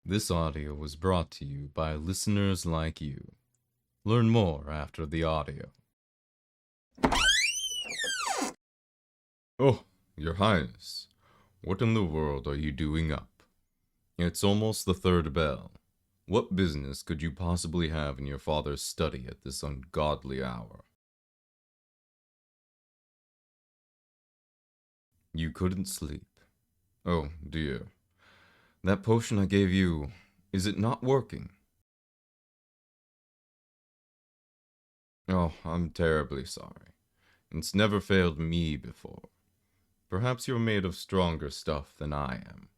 This audio was brought to you by listeners like you. Learn more after the audio. Oh, Your Highness, what in the world are you doing up? It's almost the third bell. What business could you possibly have in your father's study at this ungodly hour? You couldn't sleep. Oh, dear. That potion I gave you, is it not working? Oh, I'm terribly sorry. It's never failed me before. Perhaps you're made of stronger stuff than I am.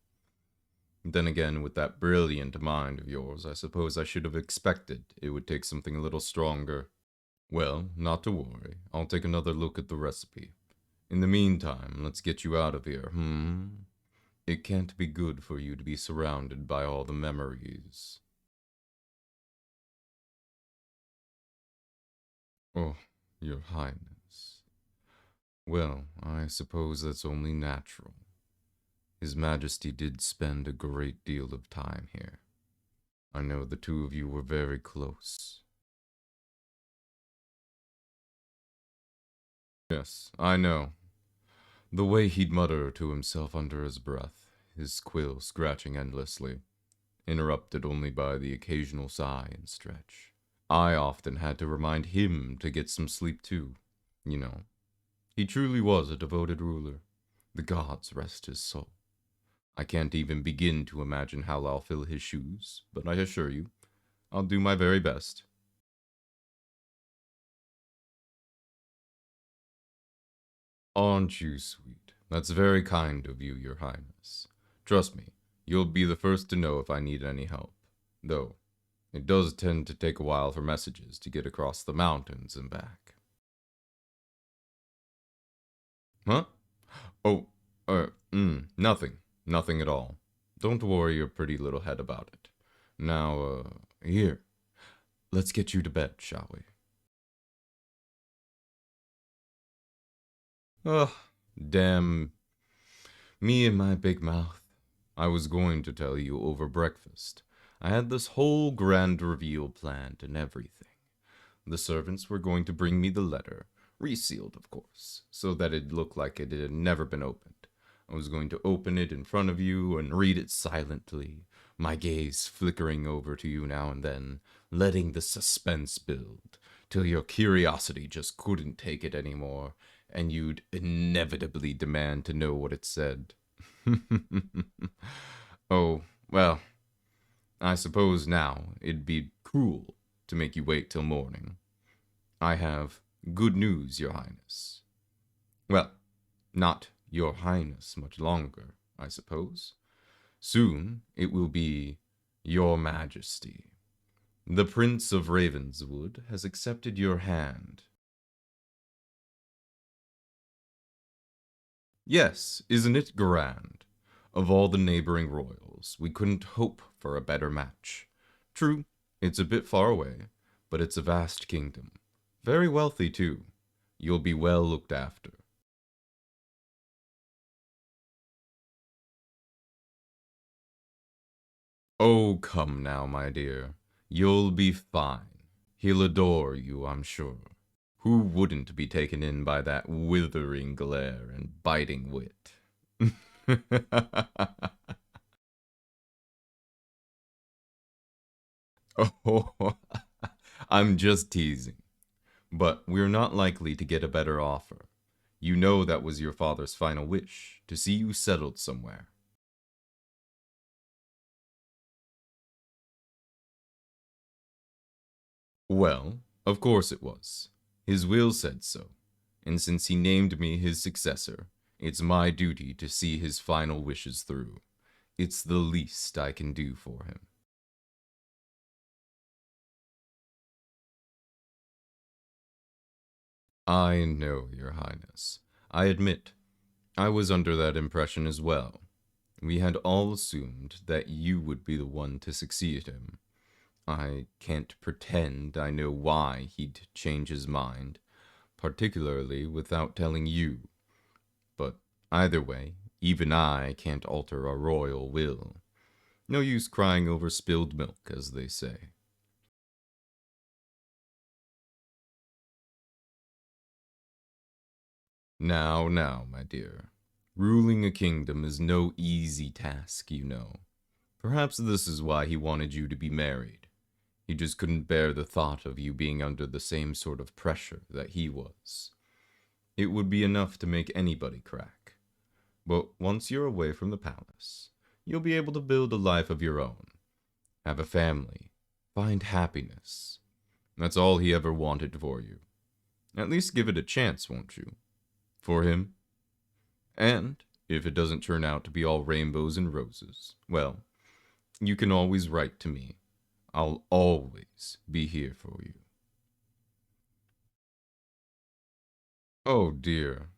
Then again, with that brilliant mind of yours, I suppose I should have expected it would take something a little stronger. Well, not to worry. I'll take another look at the recipe. In the meantime, let's get you out of here, It can't be good for you to be surrounded by all the memories. Oh, Your Highness. Well, I suppose that's only natural. His Majesty did spend a great deal of time here. I know the two of you were very close. Yes, I know. The way he'd mutter to himself under his breath, his quill scratching endlessly, interrupted only by the occasional sigh and stretch. I often had to remind him to get some sleep too, you know. He truly was a devoted ruler. The gods rest his soul. I can't even begin to imagine how I'll fill his shoes, but I assure you, I'll do my very best. Aren't you sweet? That's very kind of you, Your Highness. Trust me, you'll be the first to know if I need any help. Though, it does tend to take a while for messages to get across the mountains and back. Huh? Oh, nothing. Nothing at all. Don't worry your pretty little head about it. Now, here. Let's get you to bed, shall we? Ugh, damn me and my big mouth. I was going to tell you over breakfast. I had this whole grand reveal planned and everything. The servants were going to bring me the letter, resealed, of course, so that it'd look like it had never been opened. I was going to open it in front of you and read it silently, my gaze flickering over to you now and then, letting the suspense build, till your curiosity just couldn't take it anymore, and you'd inevitably demand to know what it said. Oh, well, I suppose now it'd be cruel to make you wait till morning. I have good news, Your Highness. Well, not Your Highness much longer, I suppose. Soon it will be Your Majesty. The Prince of Ravenswood has accepted your hand. Yes, isn't it grand? Of all the neighboring royals, we couldn't hope for a better match. True, it's a bit far away, but it's a vast kingdom. Very wealthy, too. You'll be well looked after. Oh, come now, my dear. You'll be fine. He'll adore you, I'm sure. Who wouldn't be taken in by that withering glare and biting wit? Oh, I'm just teasing. But we're not likely to get a better offer. You know that was your father's final wish, to see you settled somewhere. Well, of course it was. His will said so. And since he named me his successor, it's my duty to see his final wishes through. It's the least I can do for him. I know, Your Highness. I admit, I was under that impression as well. We had all assumed that you would be the one to succeed him. I can't pretend I know why he'd change his mind, particularly without telling you. But either way, even I can't alter a royal will. No use crying over spilled milk, as they say. Now, my dear. Ruling a kingdom is no easy task, you know. Perhaps this is why he wanted you to be married. He just couldn't bear the thought of you being under the same sort of pressure that he was. It would be enough to make anybody crack. But once you're away from the palace, you'll be able to build a life of your own. Have a family. Find happiness. That's all he ever wanted for you. At least give it a chance, won't you? For him. And if it doesn't turn out to be all rainbows and roses, well, you can always write to me. I'll always be here for you. Oh dear,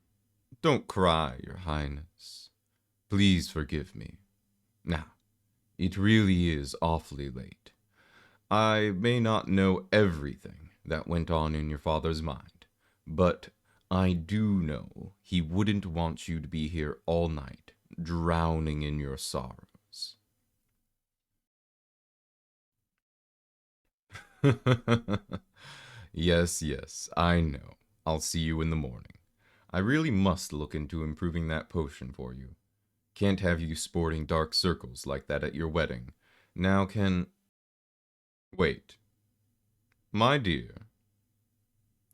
don't cry, Your Highness. Please forgive me. Now, it really is awfully late. I may not know everything that went on in your father's mind, but I do know he wouldn't want you to be here all night, drowning in your sorrows. Yes, I know. I'll see you in the morning. I really must look into improving that potion for you. Can't have you sporting dark circles like that at your wedding. Now can... Wait. My dear,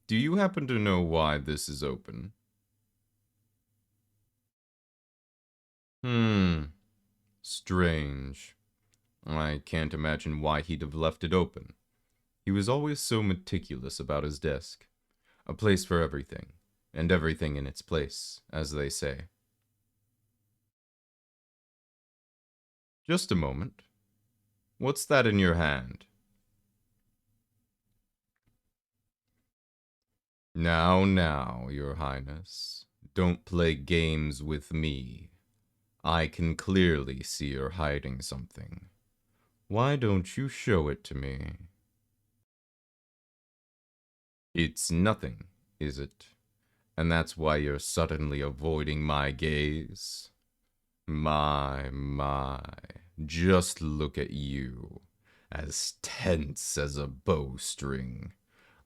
do you happen to know why this is open? Strange. I can't imagine why he'd have left it open. He was always so meticulous about his desk. A place for everything, and everything in its place, as they say. Just a moment. What's that in your hand? Now, Your Highness. Don't play games with me. I can clearly see you're hiding something. Why don't you show it to me? It's nothing, is it? And that's why you're suddenly avoiding my gaze? My, just look at you, as tense as a bowstring,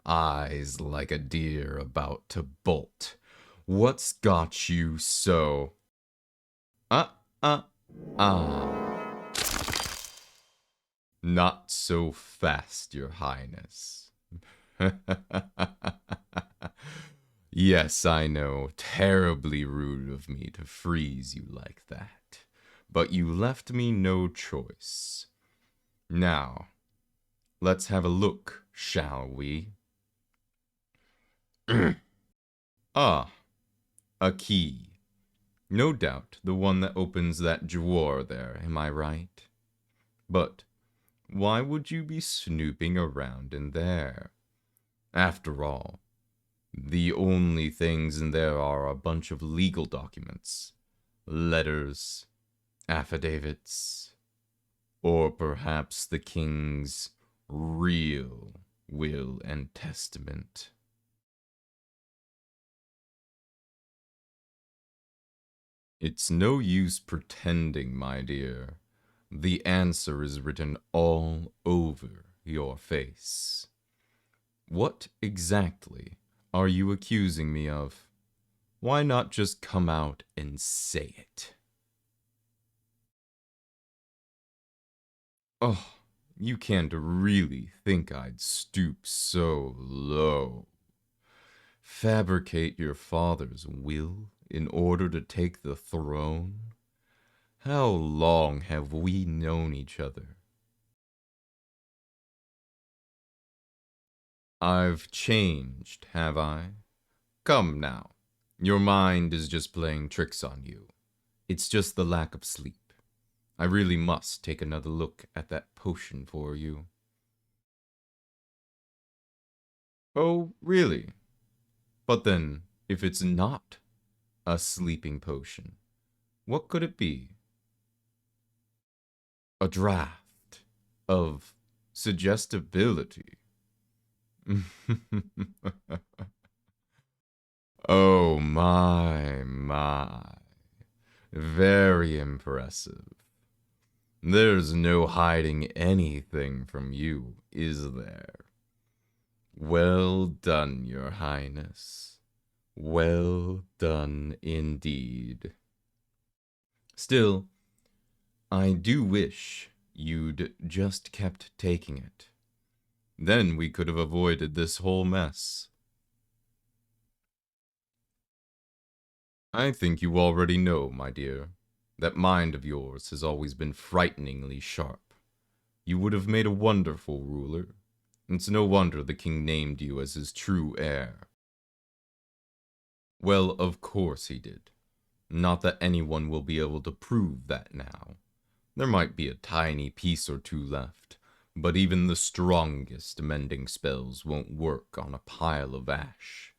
eyes like a deer about to bolt. What's got you so... Ah, ah, ah. Not so fast, Your Highness. Yes, I know, terribly rude of me to freeze you like that. But you left me no choice. Now, let's have a look, shall we? Ah, a key. No doubt the one that opens that drawer there, am I right? But why would you be snooping around in there? After all, the only things in there are a bunch of legal documents, letters, affidavits, or perhaps the king's real will and testament. It's no use pretending, my dear. The answer is written all over your face. What exactly are you accusing me of? Why not just come out and say it? Oh, you can't really think I'd stoop so low. Fabricate your father's will in order to take the throne? How long have we known each other? I've changed, have I? Come now. Your mind is just playing tricks on you. It's just the lack of sleep. I really must take another look at that potion for you. Oh, really? But then, if it's not a sleeping potion, what could it be? A draft of suggestibility. Oh my. Very impressive. There's no hiding anything from you, is there? Well done, Your Highness. Well done indeed. Still, I do wish you'd just kept taking it. Then we could have avoided this whole mess. I think you already know, my dear. That mind of yours has always been frighteningly sharp. You would have made a wonderful ruler. It's no wonder the king named you as his true heir. Well, of course he did. Not that anyone will be able to prove that now. There might be a tiny piece or two left, but even the strongest mending spells won't work on a pile of ash.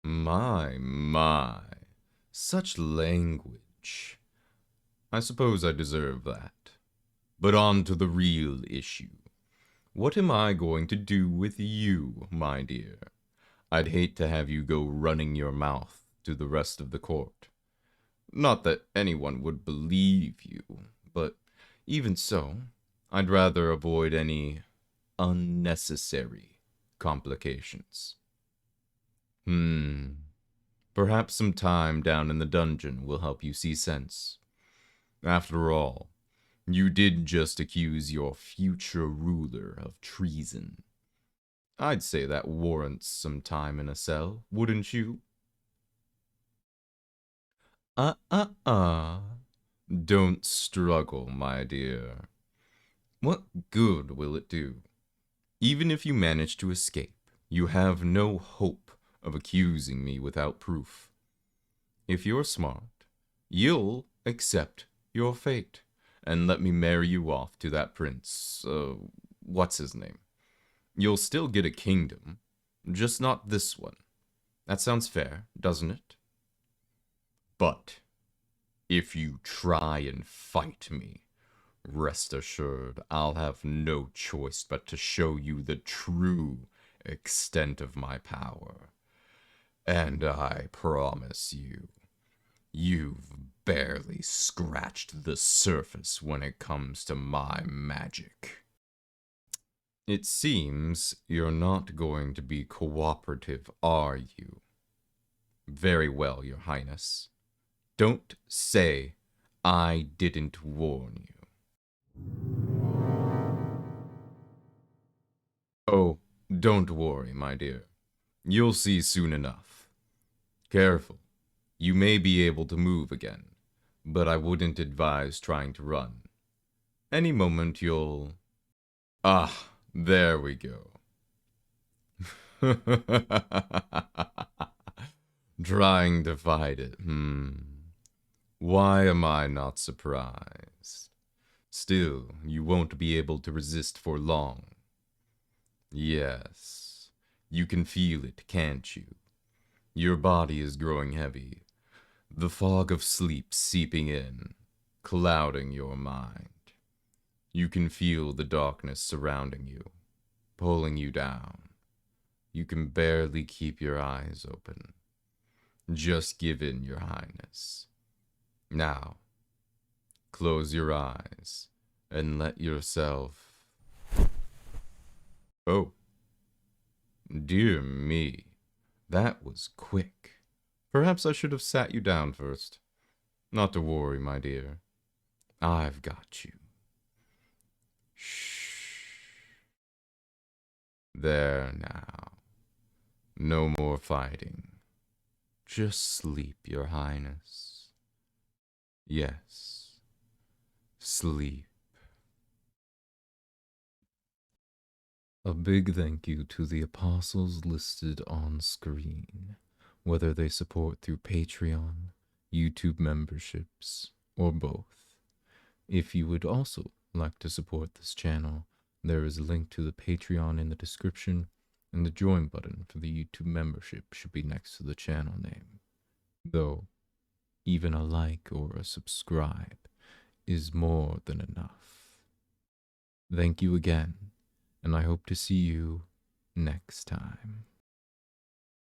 My. Such language. I suppose I deserve that. But on to the real issue. What am I going to do with you, my dear? I'd hate to have you go running your mouth to the rest of the court. Not that anyone would believe you, but even so, I'd rather avoid any unnecessary complications. Perhaps some time down in the dungeon will help you see sense. After all, you did just accuse your future ruler of treason. I'd say that warrants some time in a cell, wouldn't you? Don't struggle, my dear. What good will it do? Even if you manage to escape, you have no hope of accusing me without proof. If you're smart, you'll accept your fate and let me marry you off to that prince, what's his name? You'll still get a kingdom, just not this one. That sounds fair, doesn't it? But if you try and fight me, rest assured I'll have no choice but to show you the true extent of my power. And I promise you, you've barely scratched the surface when it comes to my magic. It seems you're not going to be cooperative, are you? Very well, Your Highness. Don't say I didn't warn you. Oh, don't worry, my dear. You'll see soon enough. Careful. You may be able to move again, but I wouldn't advise trying to run. Any moment you'll... Ah, there we go. Trying to fight it, Why am I not surprised? Still, you won't be able to resist for long. Yes, you can feel it, can't you? Your body is growing heavy. The fog of sleep seeping in, clouding your mind. You can feel the darkness surrounding you, pulling you down. You can barely keep your eyes open. Just give in, Your Highness. Now, close your eyes and let yourself... Oh, dear me, that was quick. Perhaps I should have sat you down first. Not to worry, my dear. I've got you. Shh. There now. No more fighting. Just sleep, Your Highness. Yes, sleep. A big thank you to the apostles listed on screen, whether they support through Patreon, YouTube memberships, or both. If you would also like to support this channel, there is a link to the Patreon in the description, and the join button for the YouTube membership should be next to the channel name. Though, even a like or a subscribe is more than enough. Thank you again, and I hope to see you next time.